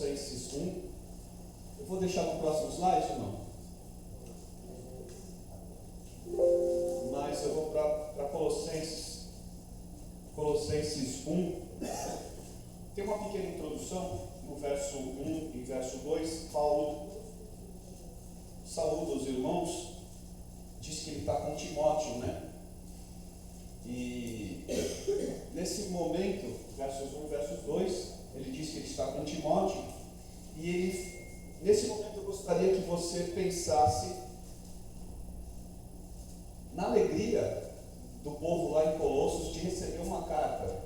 Colossenses 1. Eu vou deixar no próximo slide ou não? Mas eu vou para Colossenses 1. Tem uma pequena introdução no verso 1 e verso 2. Paulo saúda os irmãos, diz que ele está com Timóteo, né? E nesse momento, versos 1 e versos 2, ele diz que ele está com Timóteo. E nesse momento eu gostaria que você pensasse na alegria do povo lá em Colossos de receber uma carta.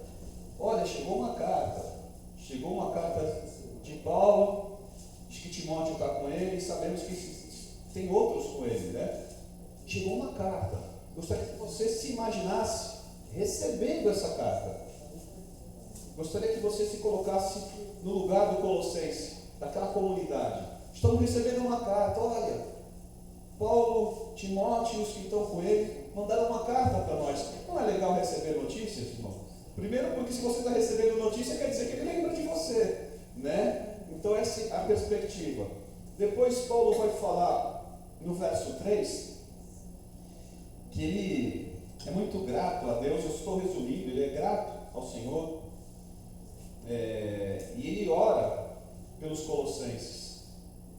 Olha, chegou uma carta de Paulo, diz que Timóteo está com ele, e sabemos que tem outros com ele, né? Chegou uma carta. Gostaria que você se imaginasse recebendo essa carta. Gostaria que você se colocasse no lugar do Colossense, daquela comunidade. Estamos recebendo uma carta, olha, Paulo, Timóteo e os que estão com ele mandaram uma carta para nós. Não é legal receber notícias, irmão? Primeiro porque se você está recebendo notícia, quer dizer que ele lembra de você, né? Então essa é a perspectiva. Depois Paulo vai falar no verso 3, que ele é muito grato a Deus. Eu estou resumindo, ele é grato ao Senhor, e ele ora pelos colossenses.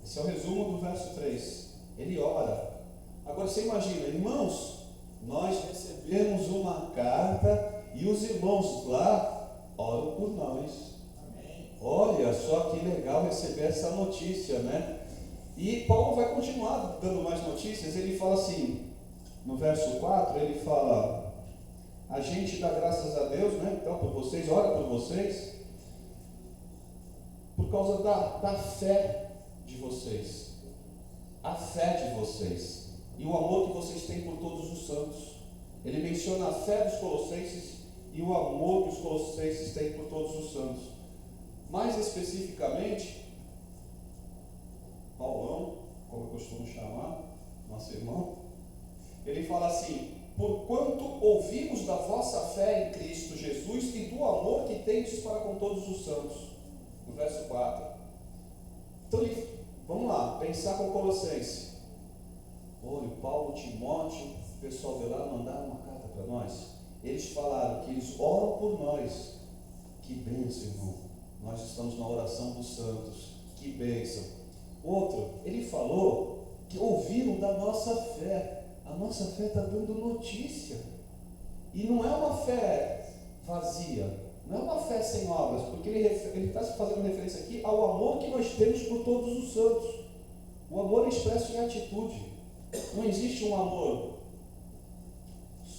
Esse é o resumo do verso 3. Ele ora. Agora você imagina, irmãos, nós recebemos uma carta e os irmãos lá oram por nós. Amém. Olha só que legal receber essa notícia, né? E Paulo vai continuar dando mais notícias. Ele fala assim, no verso 4, ele fala: a gente dá graças a Deus, né? Então, por vocês, ora por vocês, por causa da fé de vocês, a fé de vocês e o amor que vocês têm por todos os santos. Ele menciona a fé dos colossenses e o amor que os colossenses têm por todos os santos. Mais especificamente, Paulão, como eu costumo chamar, nosso irmão, ele fala assim: porquanto ouvimos da vossa fé em Cristo Jesus e do amor que tendes para com todos os santos. No verso 4. Então, vamos lá, pensar com Colossenses. Olha, Paulo, Timóteo, o pessoal de lá mandaram uma carta para nós. Eles falaram que eles oram por nós. Que bênção, irmão. Nós estamos na oração dos santos. Que bênção. Outro, ele falou que ouviram da nossa fé. A nossa fé está dando notícia. E não é uma fé vazia. Não é uma fé sem obras. Porque ele está fazendo referência aqui ao amor que nós temos por todos os santos. O amor é expresso em atitude. Não existe um amor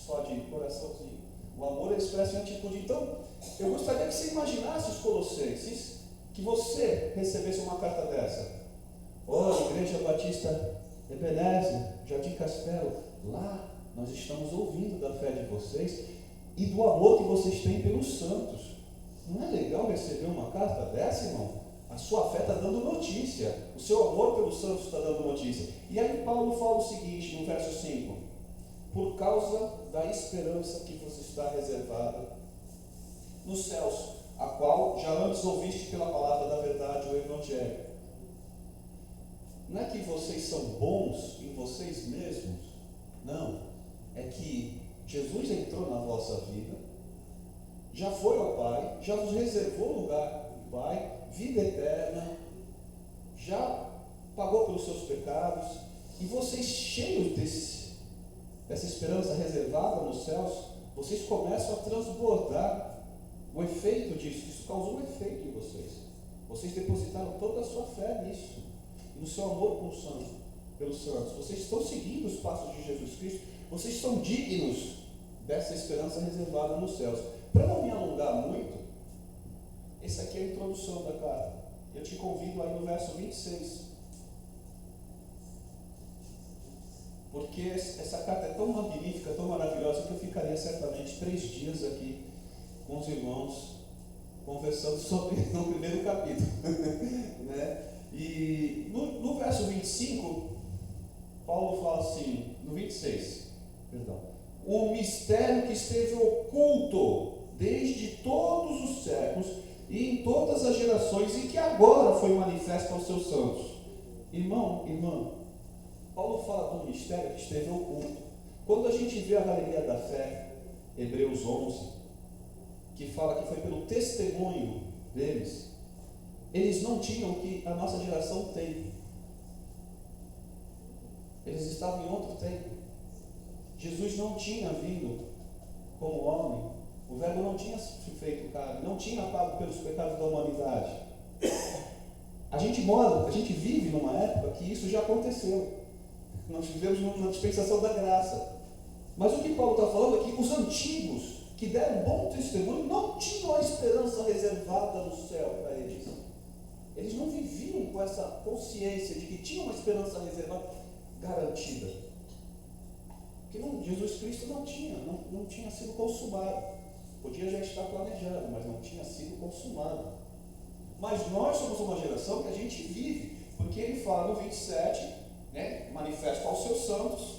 só de coraçãozinho. O amor é expresso em atitude. Então, eu gostaria que você imaginasse os colossenses, que você recebesse uma carta dessa. Olha, Igreja Batista Ebenezer, Jardim Castelo, lá nós estamos ouvindo da fé de vocês e do amor que vocês têm pelos santos. Não é legal receber uma carta dessa, irmão? A sua fé está dando notícia, o seu amor pelos santos está dando notícia. E aí Paulo fala o seguinte no verso 5: por causa da esperança que vos está reservada nos céus, a qual já antes ouviste pela palavra da verdade, o Evangelho. Não é que vocês são bons em vocês mesmos, não, é que Jesus entrou na vossa vida, já foi ao Pai, já vos reservou lugar no Pai, vida eterna, já pagou pelos seus pecados, e vocês, cheios dessa esperança reservada nos céus, vocês começam a transbordar o efeito disso. Isso causou um efeito em vocês. Vocês depositaram toda a sua fé nisso, e no seu amor pelos santos. Vocês estão seguindo os passos de Jesus Cristo, vocês são dignos dessa esperança reservada nos céus. Para não me alongar muito, essa aqui é a introdução da carta. Eu te convido aí no verso 26. Porque essa carta é tão magnífica, tão maravilhosa, que eu ficaria certamente 3 dias aqui com os irmãos, conversando sobre no primeiro capítulo. Né? E no verso 25, Paulo fala assim, no 26, perdão: o mistério que esteve oculto desde todos os séculos e em todas as gerações, e que agora foi manifesto aos seus santos. Irmão, irmã, Paulo fala do mistério que esteve oculto. Quando a gente vê a galeria da fé, Hebreus 11, que fala que foi pelo testemunho deles, eles não tinham o que a nossa geração tem. Eles estavam em outro tempo. Jesus não tinha vindo como homem, o Verbo não tinha se feito carne, não tinha pago pelos pecados da humanidade. A gente vive numa época que isso já aconteceu. Nós vivemos na dispensação da graça. Mas o que Paulo está falando é que os antigos, que deram bom testemunho, não tinham a esperança reservada no céu para eles. Eles não viviam com essa consciência de que tinham uma esperança reservada garantida. Porque Jesus Cristo não tinha sido consumado. Podia já estar planejado, mas não tinha sido consumado. Mas nós somos uma geração que a gente vive, porque ele fala no 27, manifesta aos seus santos,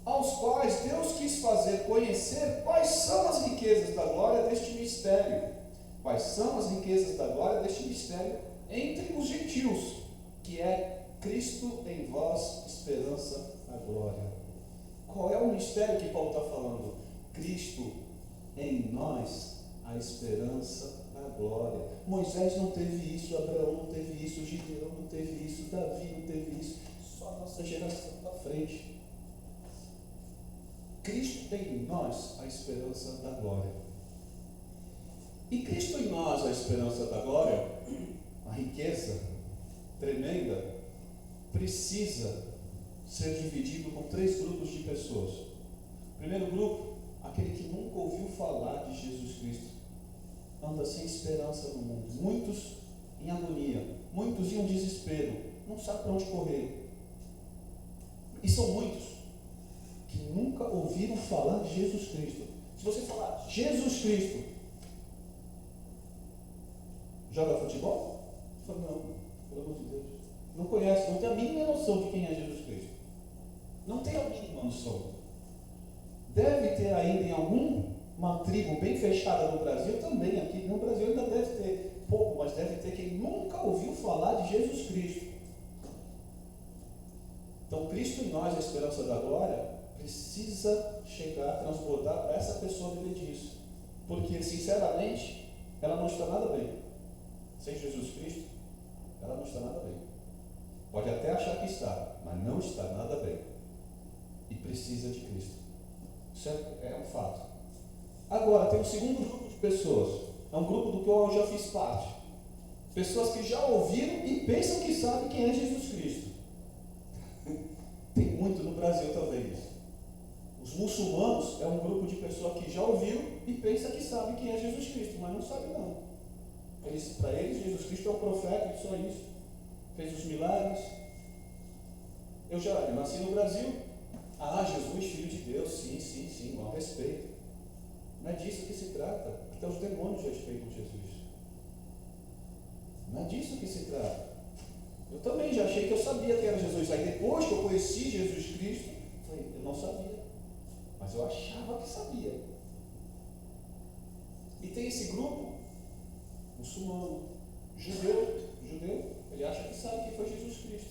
aos quais Deus quis fazer conhecer quais são as riquezas da glória deste mistério. Quais são as riquezas da glória deste mistério entre os gentios, que é Cristo em vós, esperança da glória. Qual é o mistério que Paulo está falando? Cristo em nós, a esperança da glória. Moisés não teve isso, Abraão não teve isso, Gideão não teve isso, Davi não teve isso, só a nossa geração da frente. Cristo tem em nós a esperança da glória. E Cristo em nós a esperança da glória, a riqueza tremenda, precisa ser dividido com 3 grupos de pessoas. Primeiro grupo, aquele que nunca ouviu falar de Jesus Cristo, anda sem esperança no mundo. Muitos em agonia, muitos em um desespero, não sabe para onde correr. E são muitos que nunca ouviram falar de Jesus Cristo. Se você falar Jesus Cristo, joga futebol? Fala, não, pelo amor de Deus. Não conhece, não tem a mínima noção de quem é Jesus Cristo. Não tem a mínima noção. Deve ter ainda em alguma tribo bem fechada no Brasil, também aqui no Brasil ainda deve ter pouco, mas deve ter quem nunca ouviu falar de Jesus Cristo. Então Cristo em nós, a esperança da glória, precisa chegar, transbordar para essa pessoa viver disso. Porque, sinceramente, ela não está nada bem. Sem Jesus Cristo, ela não está nada bem. Pode até achar que está, mas não está nada bem. E precisa de Cristo. Isso é um fato. Agora, tem um segundo grupo de pessoas. É um grupo do qual eu já fiz parte. Pessoas que já ouviram e pensam que sabem quem é Jesus Cristo. Tem muito no Brasil também isso. Os muçulmanos é um grupo de pessoas que já ouviram e pensa que sabe quem é Jesus Cristo, mas não sabe não. Para eles, Jesus Cristo é um profeta e só isso. Fez os milagres. Eu nasci no Brasil. Jesus, Filho de Deus, sim, ao respeito. Não é disso que se trata, porque os demônios respeitam Jesus. Não é disso que se trata. Eu também já achei que eu sabia que era Jesus. Aí depois que eu conheci Jesus Cristo, eu não sabia. Mas eu achava que sabia. E tem esse grupo, muçulmano, judeu, ele acha que sabe quem foi Jesus Cristo.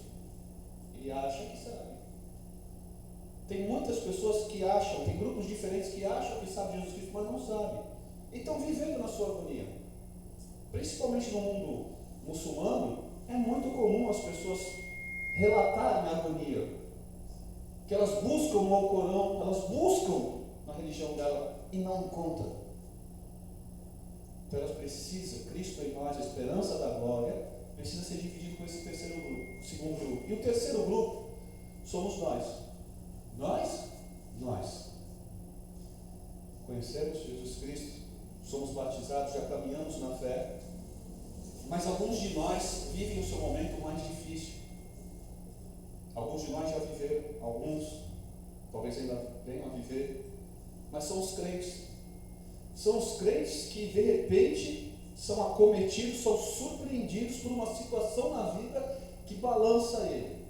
Ele acha que sabe. Tem muitas pessoas que acham, tem grupos diferentes que acham que sabem Jesus Cristo, mas não sabem. E estão vivendo na sua agonia. Principalmente no mundo muçulmano, é muito comum as pessoas relatarem a agonia. Que elas buscam no Alcorão, elas buscam na religião dela e não encontram. Então elas precisam, Cristo em nós, a esperança da glória, precisa ser dividido com esse terceiro grupo, o segundo grupo. E o terceiro grupo somos nós. Nós conhecemos Jesus Cristo, somos batizados, já caminhamos na fé, mas alguns de nós vivem o seu momento mais difícil. Alguns de nós já viveram, alguns talvez ainda venham a viver, mas são os crentes. São os crentes que de repente são acometidos, são surpreendidos por uma situação na vida que balança ele.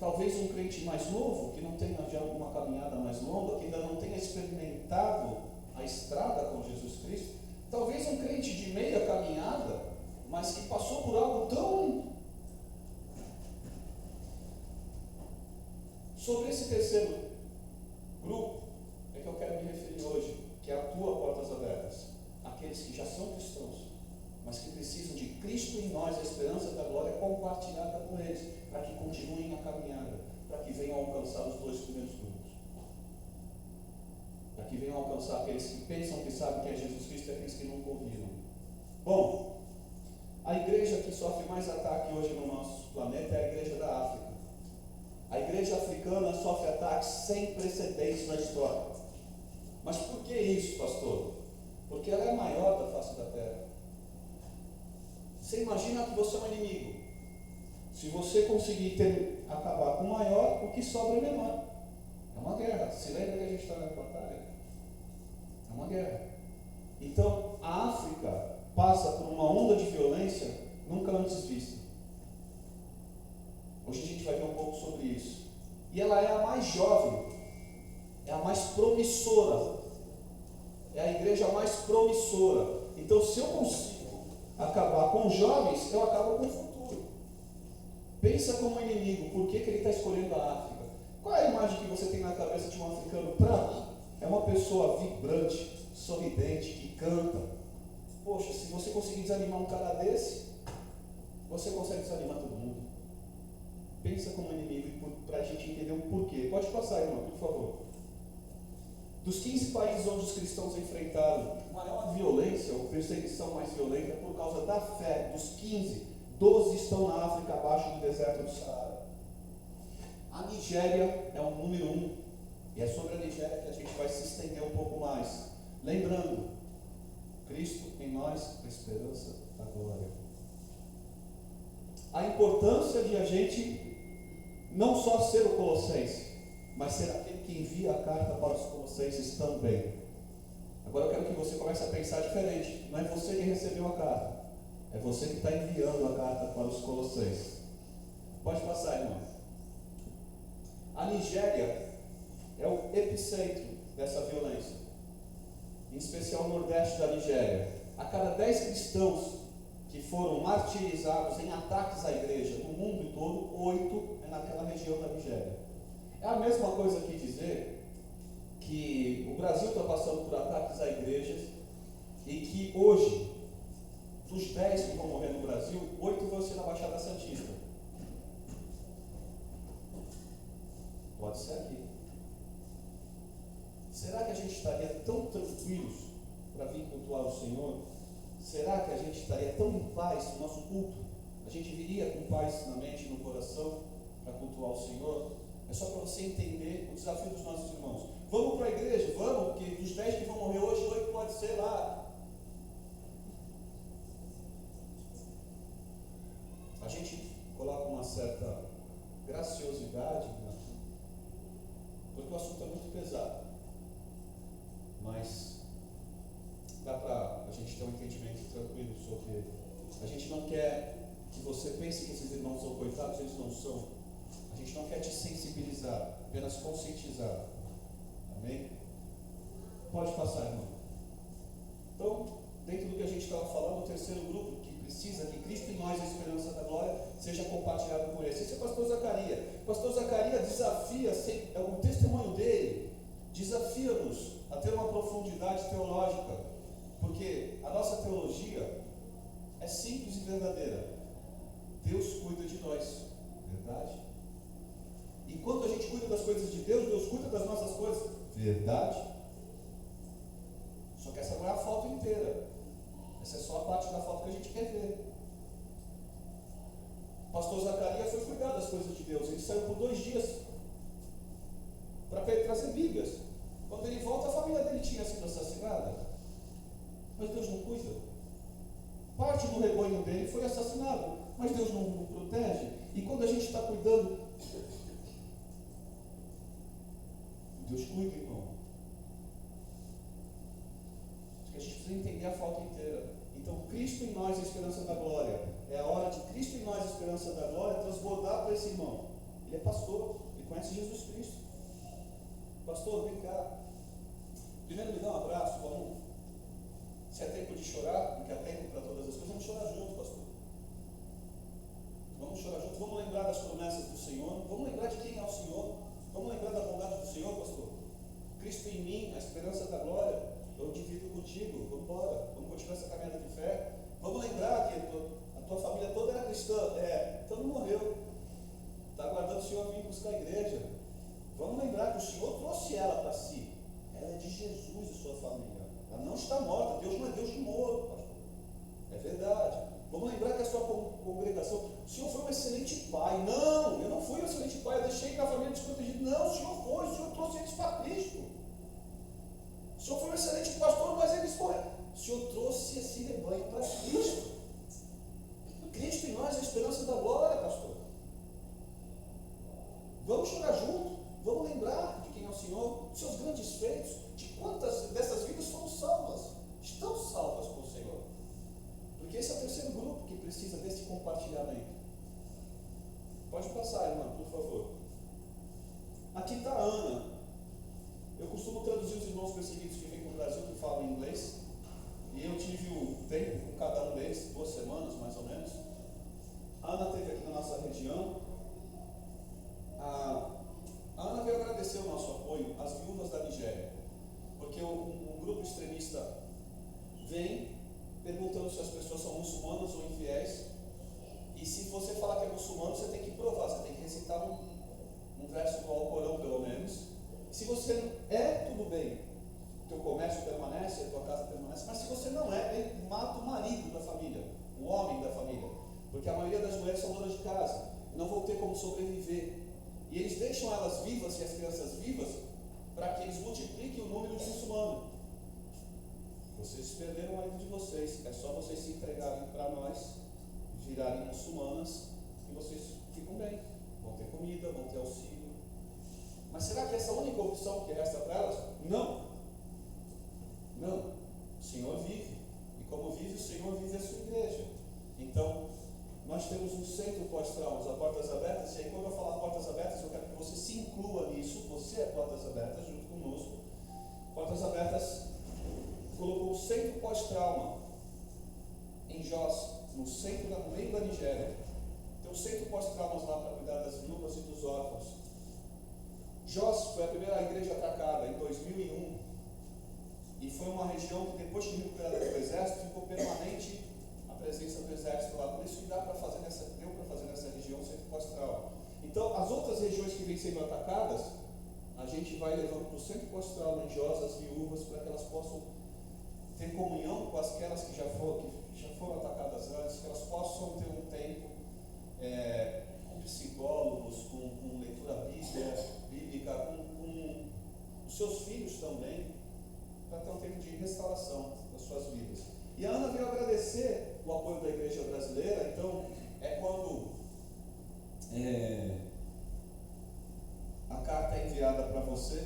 Talvez um crente mais novo, que não tenha já uma caminhada mais longa, que ainda não tenha experimentado a estrada com Jesus Cristo, Talvez um crente de meia caminhada, mas que passou por algo tão... Sobre esse terceiro grupo é que eu quero me referir hoje, que atua portas abertas. Aqueles que já são cristãos, mas que precisam de Cristo em nós, a esperança da glória, compartilhada com eles, para que continuem a caminhada, para que venham alcançar os dois primeiros grupos. Para que venham alcançar aqueles que pensam que sabem que é Jesus Cristo e aqueles que nunca ouviram. Bom, a igreja que sofre mais ataque hoje no nosso planeta é a igreja da África. A igreja africana sofre ataques sem precedentes na história. Mas por que isso, pastor? Porque ela é a maior da face da terra. Você imagina que você é um inimigo. Se você conseguir acabar com o maior, o que sobra é menor. É uma guerra. Se lembra que a gente está na batalha? É uma guerra. Então, a África passa por uma onda de violência nunca antes vista. Hoje a gente vai ver um pouco sobre isso. E ela é a mais jovem, é a mais promissora, é a igreja mais promissora. Então, se eu consigo acabar com os jovens, eu acabo com o futuro. Pensa como inimigo, por que ele está escolhendo a África? Qual é a imagem que você tem na cabeça de um africano? Para mim, é uma pessoa vibrante, sorridente, que canta. Poxa, se você conseguir desanimar um cara desse, você consegue desanimar todo mundo. Pensa como inimigo, para a gente entender o porquê. Pode passar, irmão, por favor. Dos 15 países onde os cristãos enfrentaram maior violência, ou perseguição mais violenta, por causa da fé, dos 15, 12 estão na África, abaixo do deserto do Saara. A Nigéria é o número 1, e é sobre a Nigéria que a gente vai se estender um pouco mais. Lembrando, Cristo em nós, a esperança da glória. A importância de a gente não só ser o Colossense, mas ser aquele que envia a carta para os Colossenses também. Agora eu quero que você comece a pensar diferente. Não é você quem recebeu a carta, é você que está enviando a carta para os Colossenses. Pode passar, irmão. A Nigéria é o epicentro dessa violência, em especial o nordeste da Nigéria. A cada 10 cristãos que foram martirizados em ataques à igreja no mundo todo, 8 é naquela região da Nigéria. É a mesma coisa que dizer que o Brasil está passando por ataques a igrejas e que hoje, dos 10 que vão morrer no Brasil, 8 vão ser na Baixada Santista. Pode ser aqui. Será que a gente estaria tão tranquilos para vir cultuar o Senhor? Será que a gente estaria tão em paz no nosso culto? A gente viria com paz na mente e no coração para cultuar o Senhor? É só para você entender o desafio dos nossos irmãos. Vamos para a igreja? Vamos, porque dos 10 que vão morrer hoje, 8 pode ser lá. A gente coloca uma certa graciosidade, né? Porque o assunto é muito pesado. Mas dá para a gente ter um entendimento tranquilo sobre ele. A gente não quer que você pense que esses irmãos são coitados, eles não são. A gente não quer te sensibilizar, apenas conscientizar. Amém? Pode passar, irmão. Então, dentro do que a gente estava falando, o terceiro grupo que precisa que Cristo em nós, a esperança da glória, seja compartilhado por esse. Esse é o pastor Zacarias. O pastor Zacarias desafia, o testemunho dele desafia-nos a ter uma profundidade teológica, porque a nossa teologia é simples e verdadeira. Deus cuida de nós, verdade? E quando a gente cuida das coisas de Deus, Deus cuida das nossas coisas, verdade? Só que essa não é a foto inteira. Essa é só a parte da foto que a gente quer ver. O pastor Zacarias foi cuidar das coisas de Deus. Ele saiu por 2 dias para trazer Bíblias. Quando ele volta, a família dele tinha sido assassinada. Mas Deus não cuida. Parte do rebanho dele foi assassinado, mas Deus não o protege. E quando a gente está cuidando, Deus cuida, irmão. Acho que a gente precisa entender a falta inteira. Então, Cristo em nós, a esperança da glória. É a hora de Cristo em nós, a esperança da glória, transbordar para esse irmão. Ele é pastor, ele conhece Jesus Cristo. Pastor, vem cá. Primeiro me dá um abraço, vamos Se é tempo de chorar, porque há tempo para todas as coisas, vamos chorar junto, pastor. Vamos chorar junto, vamos lembrar das promessas do Senhor, vamos lembrar de quem é o Senhor, vamos lembrar da bondade do Senhor, pastor. Cristo em mim, a esperança da glória, eu divido contigo, vamos embora, vamos continuar essa caminhada de fé. Vamos lembrar que a tua família toda era cristã, então não morreu, está aguardando o Senhor vir buscar a igreja. Vamos lembrar que o Senhor trouxe ela para si, ela é de Jesus e sua família, ela não está morta, Deus não é Deus de morto, pastor, é verdade. Vamos lembrar que a sua congregação, o Senhor foi um excelente pai. Não, eu não fui um excelente pai, eu deixei minha família desprotegida. Não, o Senhor foi, o Senhor trouxe eles para Cristo. O Senhor foi um excelente pastor, mas eles foram. O Senhor trouxe esse rebanho para Cristo. Cristo em nós é a esperança da glória, pastor. Vamos chorar junto, vamos lembrar de quem é o Senhor, dos seus grandes feitos, de quantas dessas vidas foram salvas, estão salvas por Senhor. Porque esse é o terceiro grupo que precisa desse compartilhamento. Pode passar, irmã, por favor. Aqui está a Ana. Eu costumo traduzir os irmãos perseguidos que vêm para o Brasil, que falam inglês. E eu tive o tempo com cada um deles, 2 semanas mais ou menos. A Ana esteve aqui na nossa região. A Ana veio agradecer o nosso apoio às viúvas da Nigéria. Porque um grupo extremista vem perguntando se as pessoas são muçulmanas ou infiéis, e se você falar que é muçulmano, você tem que provar, você tem que recitar um verso do Alcorão, pelo menos. Se você é, tudo bem, teu comércio permanece, a tua casa permanece, mas se você não é, ele mata o marido da família, o homem da família, porque a maioria das mulheres são donas de casa, não vão ter como sobreviver, e eles deixam elas vivas e as crianças vivas, para que eles multipliquem o número de muçulmanos. Vocês perderam o marido de vocês, é só vocês se entregarem para nós, virarem muçulmanas, e vocês ficam bem, vão ter comida, vão ter auxílio. Mas será que essa é a única opção que resta para elas? Não. Não. O Senhor vive, e como vive o Senhor, vive a sua igreja. Então, nós temos um centro pós-traumas, a Portas Abertas, e aí quando eu falar Portas Abertas, eu quero que você se inclua nisso, você é Portas Abertas, junto conosco. Portas Abertas colocou o centro pós-trauma em Jos, no meio da Nigéria. Tem um centro pós-traumas lá para cuidar das viúvas e dos órfãos. Jos foi a primeira igreja atacada em 2001 e foi uma região que depois de recuperada pelo exército ficou permanente a presença do exército lá. Por isso que deu para fazer nessa região um centro pós-trauma. Então as outras regiões que vêm sendo atacadas, a gente vai levando para o centro pós-trauma em Jos as viúvas para que elas possam ter comunhão com aquelas que já foram atacadas antes, que elas possam ter um tempo com psicólogos, com leitura bíblica, com os seus filhos também, para ter um tempo de restauração das suas vidas. E a Ana veio agradecer o apoio da igreja brasileira. Então é quando a carta é enviada para você,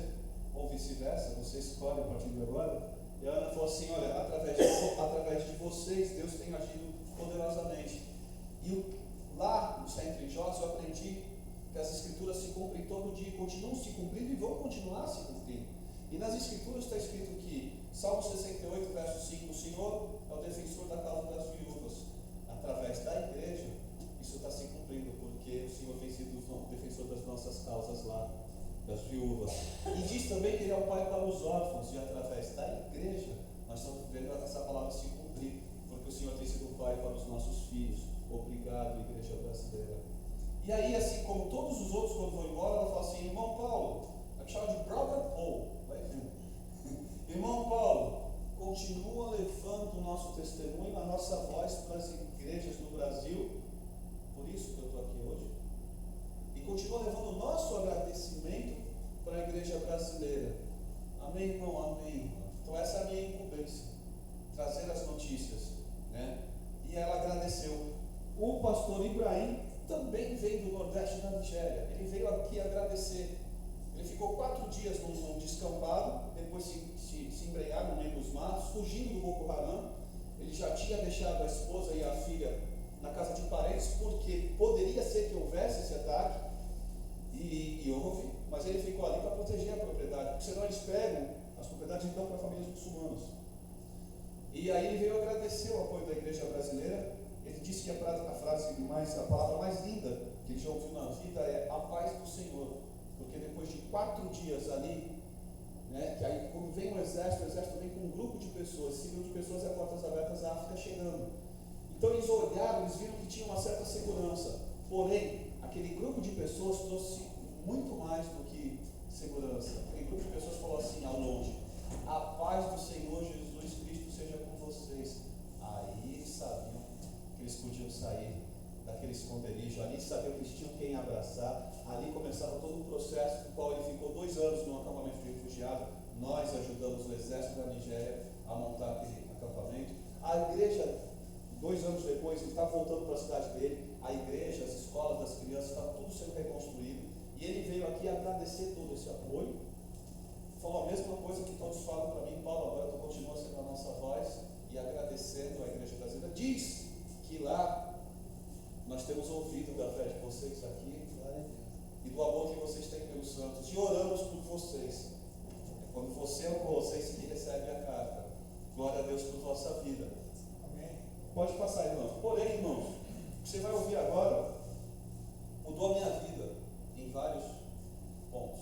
ou vice-versa, você escolhe a partir de agora. E a Ana falou assim: olha, através de vocês, Deus tem agido poderosamente. E lá no centro em Jos, eu aprendi que as escrituras se cumprem todo dia, continuam se cumprindo e vão continuar se cumprindo. E nas escrituras está escrito que, Salmo 68, verso 5, o Senhor é o defensor da causa das viúvas. Através da igreja, isso está se cumprindo, porque o Senhor tem sido o defensor das nossas causas lá, das viúvas. E diz também que Ele é o Pai para os órfãos, e através da igreja nós estamos vendo essa palavra se cumprir, porque o Senhor tem sido o Pai para os nossos filhos. Obrigado, igreja brasileira. E aí, assim como todos os outros, quando vão embora, ela fala assim: irmão Paulo, eu te chamo de Brother Paul, vai vendo. Irmão Paulo, continua levando o nosso testemunho, a nossa voz para as igrejas do Brasil, por isso que eu estou aqui hoje. E continua levando o nosso agradecimento para a igreja brasileira. Amém, irmão? Amém, irmão. Então essa é a minha incumbência, trazer as notícias, né? E ela agradeceu. O pastor Ibrahim também veio do Nordeste da Nigéria. Ele veio aqui agradecer. Ele ficou 4 dias num descampado, depois se embrenhar no meio dos matos, fugindo do Boko Haram. Ele já tinha deixado a esposa e a filha na casa de parentes, porque poderia ser que houvesse esse ataque, e houve, mas ele ficou ali para proteger a propriedade, porque senão eles pegam as propriedades e dão para famílias muçulmanas. E aí ele veio agradecer o apoio da igreja brasileira. Ele disse que a palavra mais linda que ele já ouviu na vida é a paz do Senhor. Porque depois de 4 dias ali, né, que aí quando vem o exército vem com um grupo de pessoas, esse grupo de pessoas é portas abertas à África chegando. Então eles olharam, eles viram que tinha uma certa segurança. Porém, aquele grupo de pessoas trouxe muito mais do que segurança. Aquele grupo de pessoas falou assim ao longe: a paz do Senhor Jesus Cristo seja com vocês. Aí eles sabiam que eles podiam sair daquele esconderijo, ali sabiam que eles tinham quem abraçar. Ali começava todo o processo, no qual ele ficou 2 anos no acampamento de refugiado. Nós ajudamos o exército da Nigéria a montar aquele acampamento. A igreja, 2 anos depois, ele estava voltando para a cidade dele. A igreja, as escolas das crianças, estava tudo sendo reconstruído. E ele veio aqui agradecer todo esse apoio. Falou a mesma coisa que todos falam para mim: Paulo, agora tu continua sendo a nossa voz e agradecendo a igreja brasileira. Diz que lá nós temos ouvido da fé de vocês aqui e do amor que vocês têm pelos santos, e oramos por vocês. Quando você é com vocês que recebe a carta. Glória a Deus por vossa vida. Amém. Pode passar, irmão. Porém, irmãos, o que você vai ouvir agora mudou a minha vida em vários pontos.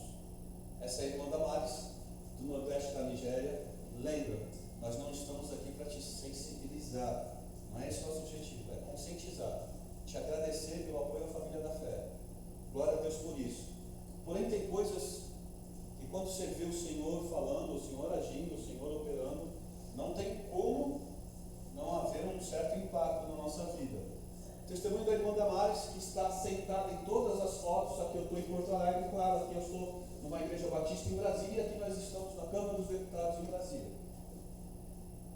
Essa é a irmã Damares, do Nordeste da Nigéria. Lembra, nós não estamos aqui para te sensibilizar. Não é esse o nosso objetivo, é conscientizar, te agradecer pelo apoio à família da fé. Glória a Deus por isso. Porém, tem coisas que quando você vê o Senhor falando, o Senhor agindo, o Senhor operando, não tem como não haver um certo impacto na nossa vida. O testemunho da irmã Damares, que está sentada em todas as fotos. Aqui eu estou em Porto Alegre, claro, aqui eu estou numa igreja batista em Brasília, e aqui nós estamos na Câmara dos Deputados em Brasília.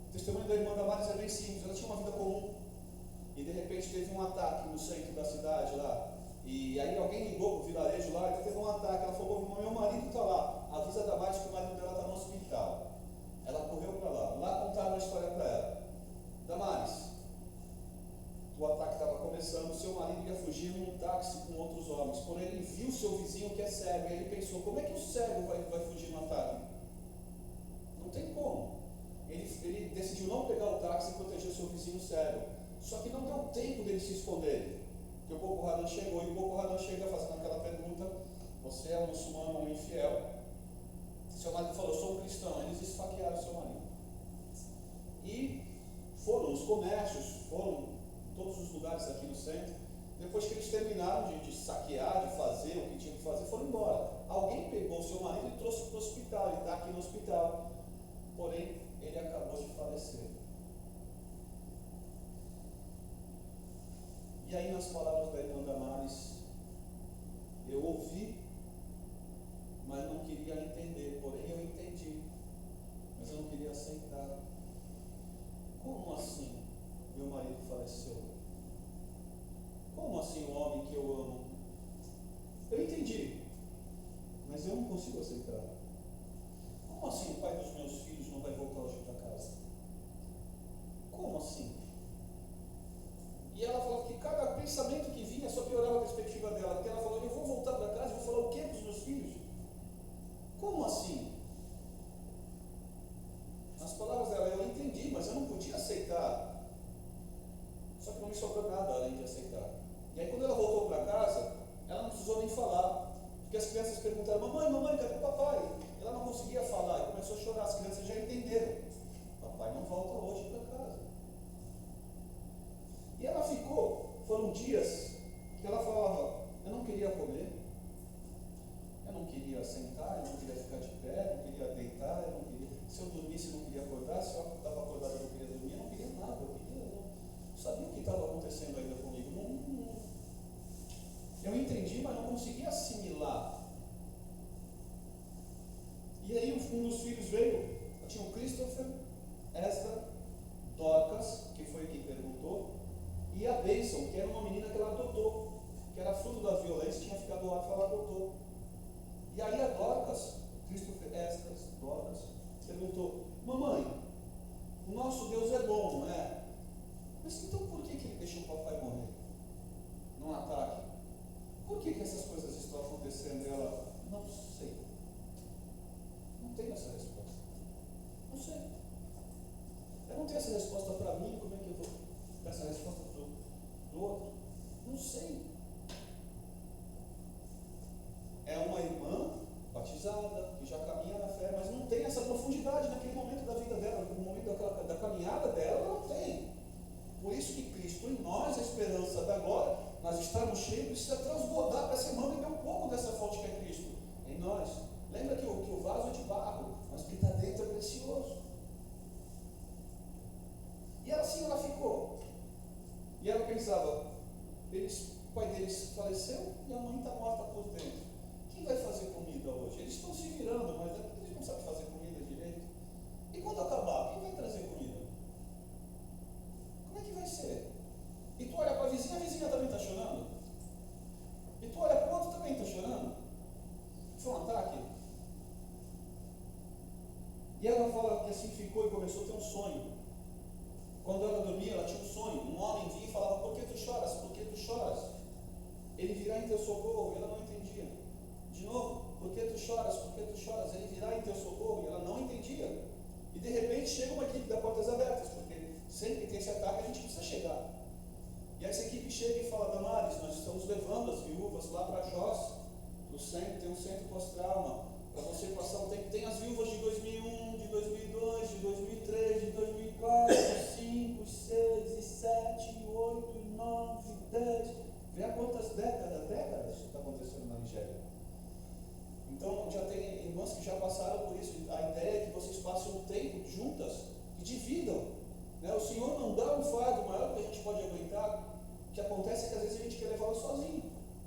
O testemunho da irmã Damares é bem simples. Ela tinha uma vida comum e de repente teve um ataque no centro da cidade lá. E aí alguém ligou para o vilarejo lá e teve um ataque. Ela falou: meu marido está lá, avisa a Damares que o marido dela está no hospital. Ela correu para lá. Lá contaram a história para ela: Damares, o ataque estava começando, seu marido ia fugir num táxi com outros homens, porém ele viu seu vizinho que é cego, e ele pensou: como é que o cego vai fugir no ataque? Não tem como. Ele decidiu não pegar o táxi e proteger seu vizinho cego. Só que não deu tempo dele se esconder, porque o Boko Haram chegou, e o Boko Haram chega fazendo aquela pergunta: você é um muçulmano ou um infiel? Seu marido falou: sou um cristão. Eles esfaquearam seu marido. E foram nos comércios, foram em todos os lugares aqui no centro. Depois que eles terminaram de saquear, de fazer o que tinham que fazer, foram embora. Alguém pegou o seu marido e trouxe para o hospital. Ele está aqui no hospital. Porém, ele acabou de falecer. E aí, nas palavras da irmã Damares, eu ouvi, mas não queria entender. Porém, eu entendi, mas eu não queria aceitar. Como assim meu marido faleceu? Como assim o homem que eu amo? Eu entendi, mas eu não consigo aceitar. Como assim o pai dos meus filhos não vai voltar hoje para casa? Como assim? E ela falou que cada pensamento que vinha só piorava a perspectiva dela, porque ela falou: eu vou voltar para casa e vou falar o que para os meus filhos? Como assim? Nas palavras dela, eu entendi, mas eu não podia aceitar. Só que não me sobrou nada além de aceitar. E aí, quando ela voltou para casa, ela não precisou nem falar, porque as crianças perguntaram: mamãe, cadê o papai? Ela não conseguia falar e começou a chorar. As crianças já entenderam: papai não volta hoje para casa. E ela ficou, foram dias que ela falava: eu não queria comer, eu não queria sentar, eu não queria ficar de pé, eu não queria deitar, eu não queria, se eu dormisse eu não queria acordar, se eu estava acordado eu não queria dormir, eu não queria nada, eu não sabia o que estava acontecendo ainda comigo. Eu entendi, mas não conseguia assimilar. E aí um dos filhos veio, tinha o Christopher, Esther, Dorcas, que foi quem perguntou, e a Benson, que era uma menina que ela adotou, que era fruto da violência, tinha ficado órfã, ela adotou. E aí a Dorcas, Christopher, Esther, Dorcas, perguntou: mamãe, o nosso Deus é bom, não é? Mas então por que ele deixou o papai morrer num ataque? Por que essas coisas estão acontecendo? E ela: não sei. Não tenho essa resposta. Não sei. Eu não tenho essa da glória, nós estamos cheios, precisa transbordar para essa irmã beber um pouco dessa fonte que é Cristo em nós. Lembra que o vaso é de barro, mas o que está dentro é precioso. E assim ela ficou. E ela pensava, o pai deles faleceu e a mãe está morta por dentro. Quem vai fazer comida hoje? Eles estão se virando, mas eles não sabem fazer comida direito. E quando acabar, quem vai trazer comida? Como é que vai ser? E tu olha para a vizinha também está chorando. E tu olha para o outro, também está chorando. Foi um ataque. E ela fala que assim ficou e começou a ter um sonho. Quando ela dormia, ela tinha um sonho. Um homem vinha e falava, por que tu choras? Por que tu choras? Ele virá em teu socorro, e ela não entendia. De novo, por que tu choras? Por que tu choras? Ele virá em teu socorro, e ela não entendia. E de repente chega uma equipe da Portas Abertas, porque sempre que tem esse ataque a gente precisa chegar. E essa equipe chega e fala, Damares, nós estamos levando as viúvas lá para Jos, no centro, tem um centro pós-trauma, para você passar um tempo. Tem as viúvas de 2001, de 2002, de 2003, de 2004, 5, 6, 7, 8, 9, 10. Vê há quantas décadas isso está acontecendo na Nigéria. Então já tem irmãs que já passaram por isso. A ideia é que vocês passem um tempo juntas e dividam. Né? O Senhor não dá um fardo maior que a gente pode aguentar. O que acontece é que às vezes a gente quer levá-lo sozinho.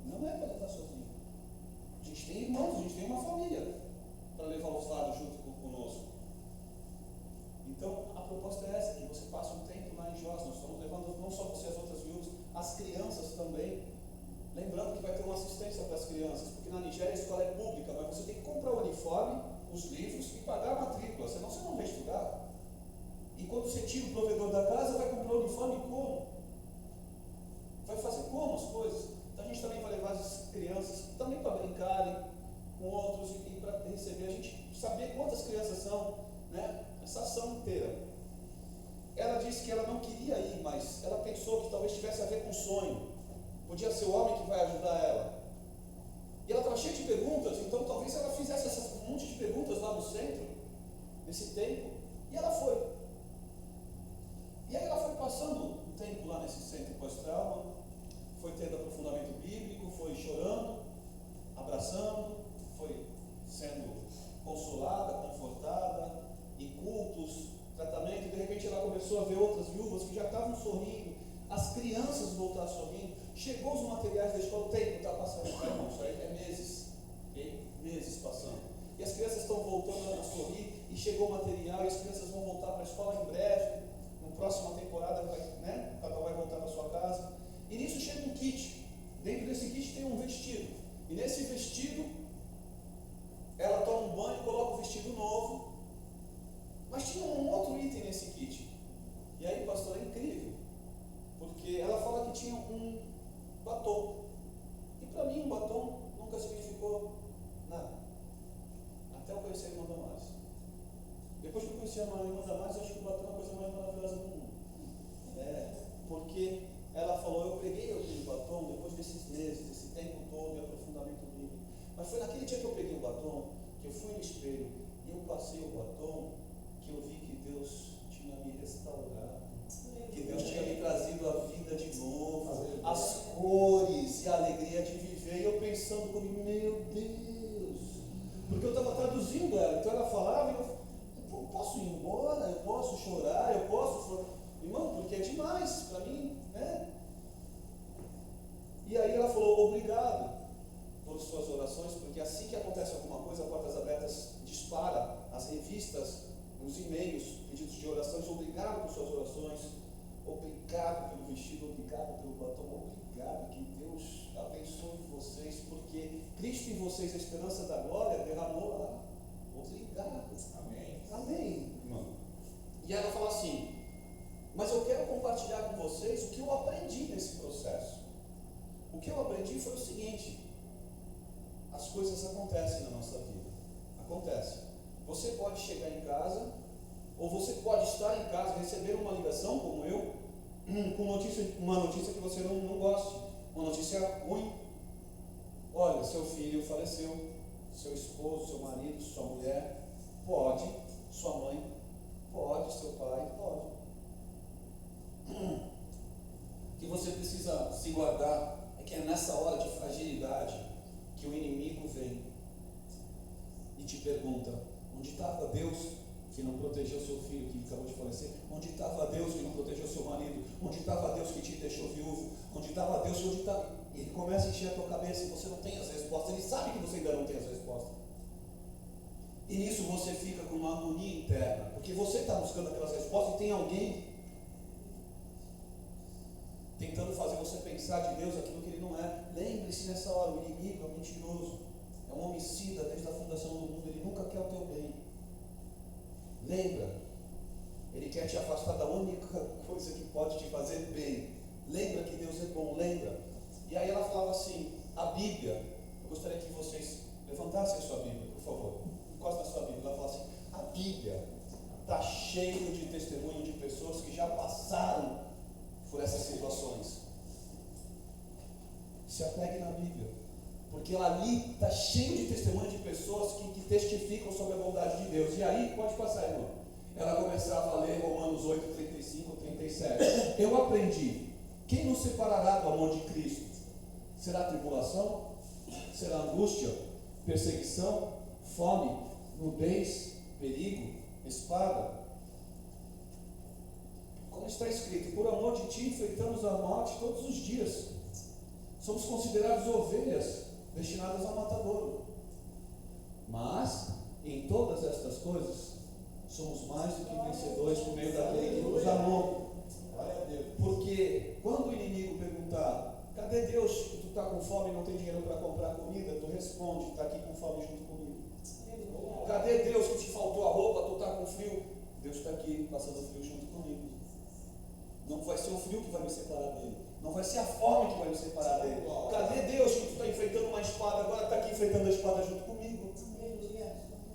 Não é para levar sozinho. A gente tem irmãos, a gente tem uma família para levar o fardo junto conosco. Então a proposta é essa, que você passe um tempo lá em Jos. Nós estamos levando não só você, as outras viúvas, as crianças também. Lembrando que vai ter uma assistência para as crianças, porque na Nigéria a escola é pública, mas você tem que comprar o uniforme, os livros e pagar a matrícula, senão você não vai estudar. E quando você tira o provedor da casa, vai comprar o uniforme como? Vai fazer como as coisas? Então a gente também vai levar as crianças também para brincarem com outros e para receber, a gente saber quantas crianças são, né? Essa ação inteira. Ela disse que ela não queria ir, mas ela pensou que talvez tivesse a ver com sonho. Podia ser o homem que vai ajudar ela. E ela estava cheia de perguntas, então talvez ela fizesse um monte de perguntas lá no centro, nesse tempo, e ela foi. E aí ela foi passando um tempo lá nesse centro pós-trauma, foi tendo aprofundamento bíblico, foi chorando, abraçando, foi sendo consolada, confortada, em cultos, tratamento, e de repente ela começou a ver outras viúvas que já estavam sorrindo, as crianças voltaram sorrindo, chegou os materiais da escola, o tempo está passando, irmão, isso aí é meses, okay? Meses passando, e as crianças estão voltando a sorrir, e chegou o material, e as crianças vão voltar para a escola em breve, na próxima temporada, né? Cada um vai voltar para sua casa, e nisso chega um kit, dentro desse kit tem um vestido, e nesse vestido, ela toma um banho, coloca o vestido novo, mas tinha um outro item nesse kit, e aí, pastor, é incrível, porque ela fala que tinha um batom, e para mim um batom nunca significou nada, até eu conhecer a irmã Damares. Depois que eu conheci a irmã Damares, eu acho que o batom é a coisa mais maravilhosa do mundo, porque ela falou, eu peguei aquele batom depois desses meses, desse tempo todo de aprofundamento bíblico, mas foi naquele dia que eu peguei o batom, que eu fui no espelho e eu passei o batom, que eu vi que Deus tinha me restaurado, que Deus tinha me trazido a vida de novo, as cores e a alegria de viver, e eu pensando comigo, meu Deus, porque eu estava traduzindo ela, então ela falava, eu posso ir embora, eu posso chorar, eu posso, irmão, porque é demais para mim, né? E aí ela falou, obrigado por suas orações, porque assim que acontece alguma coisa, a Portas Abertas dispara as revistas, os e-mails, pedidos de orações, obrigado por suas orações, obrigado pelo vestido, obrigado pelo batom, obrigado, que Deus abençoe vocês, porque Cristo em vocês, a esperança da glória, derramou lá. Obrigado. Amém. Amém, irmão. E ela fala assim, mas eu quero compartilhar com vocês o que eu aprendi nesse processo. O que eu aprendi foi o seguinte, as coisas acontecem na nossa vida. Acontece. Você pode chegar em casa, ou você pode estar em casa, receber uma ligação, como eu, com uma notícia que você não goste, uma notícia ruim. Olha, seu filho faleceu, seu esposo, seu marido, sua mulher, pode, sua mãe, pode, seu pai, pode. Que você precisa se guardar, é que é nessa hora de fragilidade que o inimigo vem e te pergunta: onde estava Deus que não protegeu seu filho que acabou de falecer? Onde estava Deus que não protegeu seu marido? Onde estava Deus que te deixou viúvo? Onde estava Deus? Onde estava? E ele começa a encher a tua cabeça e você não tem as respostas. Ele sabe que você ainda não tem as respostas. E nisso você fica com uma agonia interna, porque você está buscando aquelas respostas e tem alguém tentando fazer você pensar de Deus aquilo que Ele não é. Lembre-se nessa hora, o inimigo é mentiroso, é um homicida desde a fundação do mundo, ele nunca quer o teu bem. Lembra, ele quer te afastar da única coisa que pode te fazer bem. Lembra que Deus é bom, lembra. E aí ela falava assim, a Bíblia, eu gostaria que vocês levantassem a sua Bíblia, por favor, encosta na sua Bíblia. Ela fala assim, a Bíblia está cheia de testemunho de pessoas que já passaram por essas situações. Se apegue na Bíblia, porque ela ali está cheio de testemunho de pessoas que testificam sobre a bondade de Deus. E aí, pode passar, irmão. Ela começava a ler Romanos 8, 35, 37. Eu aprendi, quem nos separará do amor de Cristo? Será tribulação? Será angústia? Perseguição? Fome? Nudez? Perigo? Espada? Como está escrito, por amor de ti enfrentamos a morte todos os dias. Somos considerados ovelhas destinadas ao matadouro. Mas, em todas estas coisas, somos mais do que vencedores por meio daquele que nos amou. Porque quando o inimigo perguntar, cadê Deus que tu está com fome e não tem dinheiro para comprar comida? Tu responde, está aqui com fome junto comigo. Cadê Deus que te faltou a roupa, tu está com frio? Deus está aqui passando frio junto comigo. Não vai ser o frio que vai me separar dele. Não vai ser a fome que vai me separar dele. Cadê Deus que tu está enfrentando uma espada, agora está aqui enfrentando a espada junto comigo?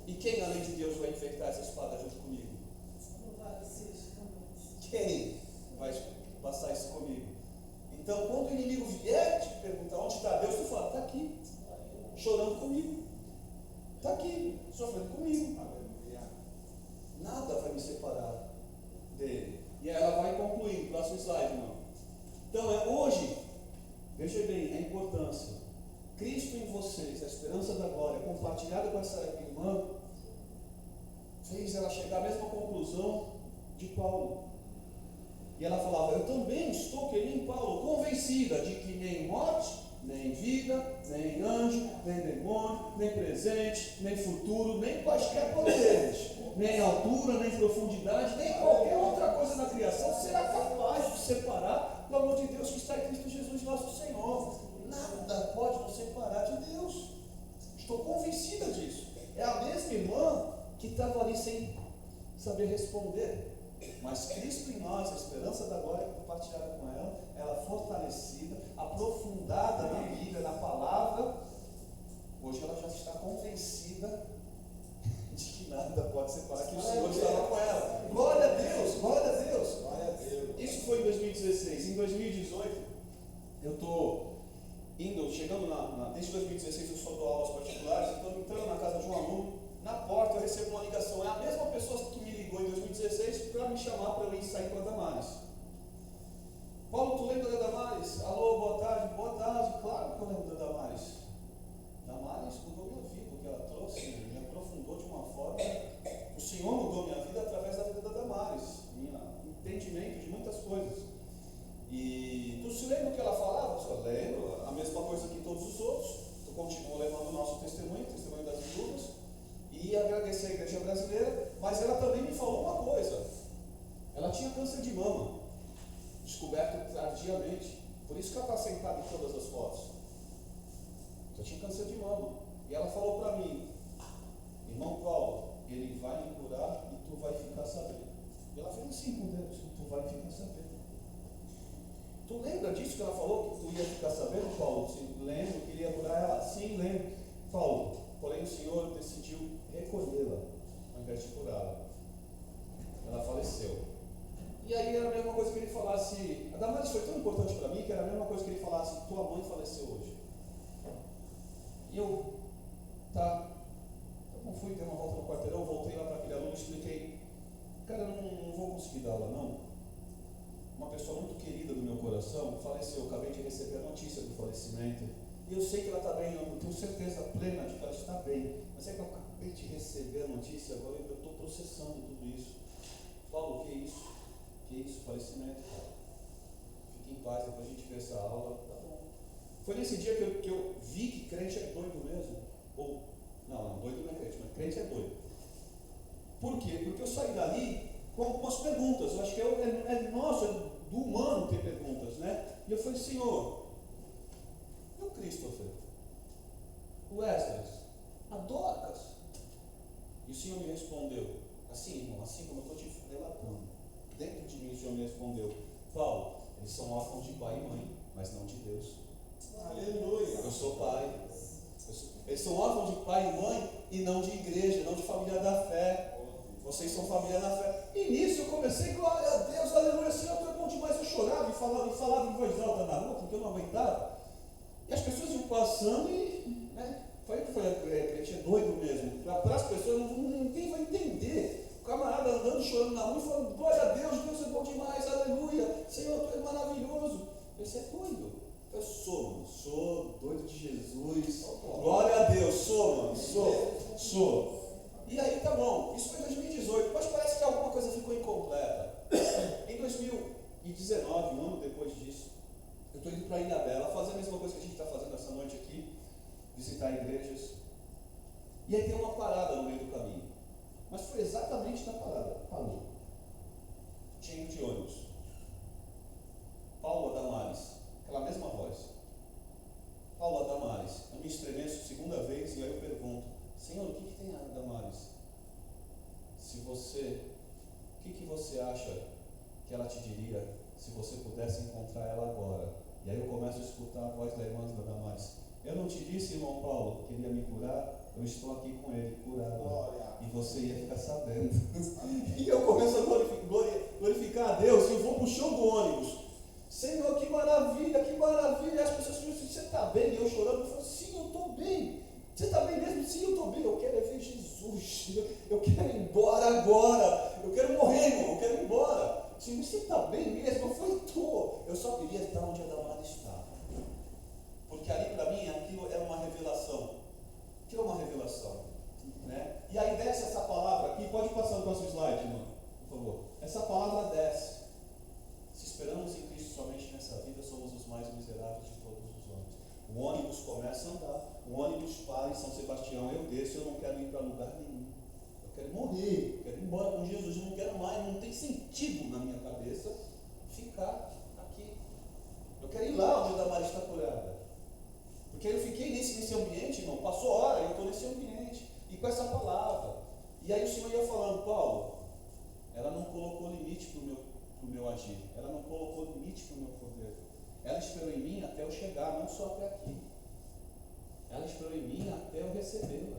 E quem além de Deus vai enfrentar essa espada junto comigo? Quem vai passar isso comigo? Então, quando o inimigo vier te perguntar onde está Deus, tu fala, está aqui, chorando comigo, está aqui, sofrendo comigo. Nada vai me separar dele. E aí ela vai concluir, próximo slide, irmão. Então, hoje, veja bem a importância. Cristo em vocês, a esperança da glória, compartilhada com essa irmã, fez ela chegar à mesma conclusão de Paulo. E ela falava, eu também estou, que nem Paulo, convencida de que nem morte, nem vida, nem anjo, nem demônio, nem presente, nem futuro, nem quaisquer poderes, nem altura, nem profundidade, nem qualquer outra coisa na criação será capaz de separar do amor de Deus que está em Cristo Jesus nosso Senhor. Nada pode nos separar de Deus. Estou convencida disso. É a mesma irmã que estava ali sem saber responder. Mas Cristo em nós, a esperança da glória compartilhada com ela fortalecida, aprofundada na Bíblia, na palavra, hoje ela já está convencida de que nada pode separar, que o Senhor estava com ela. Glória a Deus, glória a Deus, glória a Deus. Isso foi em 2016. Em 2018, eu estou chegando desde 2016 eu só dou aulas particulares, estou entrando na casa de um aluno. Na porta eu recebo uma ligação, é a mesma pessoa que me ligou em 2016 para me chamar para eu ir sair com a Damares. Paulo, tu lembra da Damares? Alô, boa tarde, claro que eu lembro da Damares. Damares mudou minha vida, o que ela trouxe, me aprofundou de uma forma. O Senhor mudou minha vida através da vida da Damares, entendimento de muitas coisas. E tu se lembra o que ela falava? Eu lembro, a mesma coisa que todos os outros. Tu continua levando o nosso testemunho, o testemunho das viúvas. E agradecer a igreja brasileira, mas ela também me falou uma coisa. Ela tinha câncer de mama, descoberto tardiamente. Por isso que ela está sentada em todas as fotos. Já tinha câncer de mama. E ela falou para mim, irmão Paulo, ele vai me curar e tu vai ficar sabendo. E ela fez assim com Deus, tu vai ficar sabendo. Tu lembra disso que ela falou, que tu ia ficar sabendo, Paulo? Sim, lembro que ele ia curar ela. Sim, lembro. Paulo, porém o Senhor decidiu recolhê-la, ao invés de curá-la. Ela faleceu. E aí era a mesma coisa que ele falasse, a Damares foi tão importante para mim, que era a mesma coisa que ele falasse, tua mãe faleceu hoje. E eu, então fui ter uma volta no quarteirão, voltei lá para aquele aluno, expliquei, cara, eu não vou conseguir dar aula não. uma pessoa muito querida do meu coração, faleceu. Eu acabei de receber a notícia do falecimento. E eu sei que ela está bem, eu tenho certeza plena de que ela está bem. Mas é que eu acabei de receber a notícia agora e eu estou processando tudo isso. Paulo, o que é isso? O que é isso? Falecimento, Paulo. Fique em paz, depois a gente vê essa aula. Tá bom. Foi nesse dia que eu vi que crente é doido mesmo. Ou, não, doido não é crente, mas crente é doido. Por quê? Porque eu saí dali com algumas perguntas. Eu acho que é nosso, é do humano ter perguntas, né? E eu falei, Senhor, e o Christopher? O Wesley? A Dorcas? E o Senhor me respondeu, assim, irmão, assim como eu estou te relatando. Dentro de mim o Senhor me respondeu, Paulo, eles são órfãos de pai e mãe, mas não de Deus. Aleluia! Eu sou pai. Eles são órfãos de pai e mãe e não de igreja, não de família da fé. Vocês são família na fé. E nisso eu comecei, glória a Deus, aleluia, Senhor, tu é bom demais. Eu chorava e falava em voz alta na rua, porque eu não aguentava. E as pessoas iam passando e, né, foi o que eu falei, crente é doido mesmo. Para as pessoas, ninguém vai entender. O camarada andando, chorando na rua e falando, glória a Deus, Deus é bom demais, aleluia, Senhor, tu é maravilhoso. Você é doido? Eu sou, mano, sou doido de Jesus. Glória a Deus, sou, mano, sou. E aí tá bom, isso foi em 2018, mas parece que alguma coisa ficou incompleta. Em 2019, um ano depois disso, eu estou indo para a Ilha Bela, fazer a mesma coisa que a gente está fazendo essa noite aqui, visitar igrejas. E aí tem uma parada no meio do caminho. Mas foi exatamente na parada, parou. Tinha de ônibus. Paulo Adamares, aquela mesma voz. Paulo Adamares, eu me estremeço segunda vez e aí eu pergunto, Senhor, o que tem a Adamares? O que você acha que ela te diria se você pudesse encontrar ela agora? E aí eu começo a escutar a voz da irmã da Damares. Eu não te disse, irmão Paulo, que ele ia me curar? Eu estou aqui com ele, curado. E você ia ficar sabendo. E eu começo a glorificar a Deus e eu vou para o chão do ônibus. Senhor, que maravilha, que maravilha. E as pessoas dizem, você está bem? E eu chorando, eu falo, sim, eu estou bem. Você está bem mesmo? Sim, eu estou bem. Eu quero ver Jesus. Eu quero ir embora agora. Eu quero morrer, irmão. Eu quero ir embora. Sim, você está bem mesmo? Eu falei, estou. Eu só queria estar onde a Damares estava. Porque ali para mim aquilo é uma revelação. Aquilo é uma revelação. Né? E aí desce essa palavra aqui. Pode passar o próximo slide, irmão, por favor. Essa palavra desce. Se esperamos em Cristo somente nessa vida, somos os mais miseráveis de todos os homens. O ônibus começa a andar. O ônibus para em São Sebastião, eu desço, eu não quero ir para lugar nenhum. Eu quero morrer, eu quero ir embora com Jesus, eu não quero mais, não tem sentido na minha cabeça ficar aqui. Eu quero ir lá onde a Damares está curada. Porque eu fiquei nesse ambiente, irmão, passou hora, eu estou nesse ambiente, e com essa palavra. E aí o Senhor ia falando, Paulo, ela não colocou limite para o meu agir, ela não colocou limite para o meu poder. Ela esperou em mim até eu chegar, não só até aqui. Ela esperou em mim até eu recebê-la.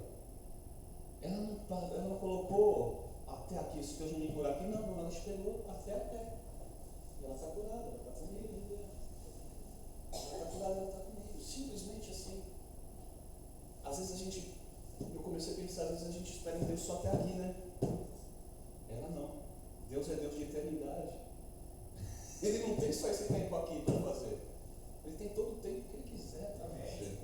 Ela não colocou até aqui, se Deus não me curar aqui, não, ela esperou até a pé. E ela está curada, ela está comigo. Ela está curada, ela está comigo. Simplesmente assim. Às vezes eu comecei a pensar, às vezes a gente espera em Deus só até aqui, né? Ela não. Deus é Deus de eternidade. Ele não tem só esse tempo aqui para fazer. Ele tem todo o tempo que ele quiser para fazer.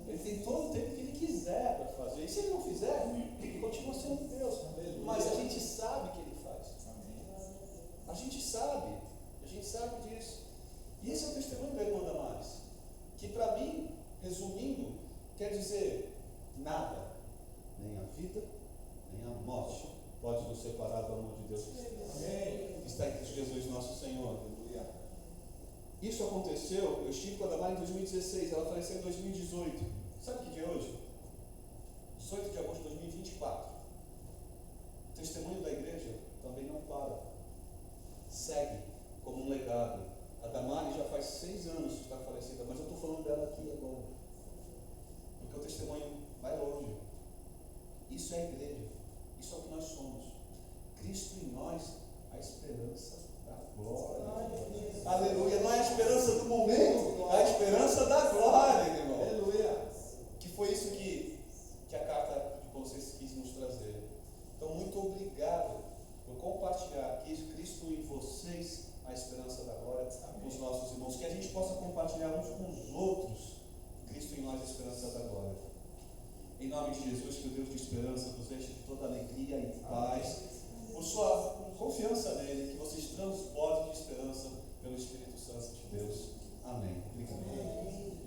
Ele tem todo o tempo que ele quiser para fazer. E se ele não fizer, ele continua sendo Deus. Mas a gente sabe que ele faz. A gente sabe disso. E esse é o testemunho da irmã Damares. Que para mim, resumindo, quer dizer nada. Nem a vida, nem a morte pode nos separar do amor de Deus. Amém. Está em Cristo Jesus nosso Senhor. Isso aconteceu, eu estive com a Damares em 2016, ela faleceu em 2018. Sabe que dia é hoje? 18 de agosto de 2024. O testemunho da igreja também não para. Segue como um legado. A Damares já faz 6 anos que está falecida, mas eu estou falando dela aqui agora. Porque o testemunho vai longe. Isso é a igreja. Isso é o que nós somos. Cristo em nós, a esperança da glória. Aleluia. Não é a esperança do momento, é a esperança da glória, irmão. Aleluia. Que foi isso que a carta de esperança, nos enche de toda alegria e paz, por sua confiança nele, que vocês transbordem de esperança pelo Espírito Santo de Deus. Amém. Obrigado.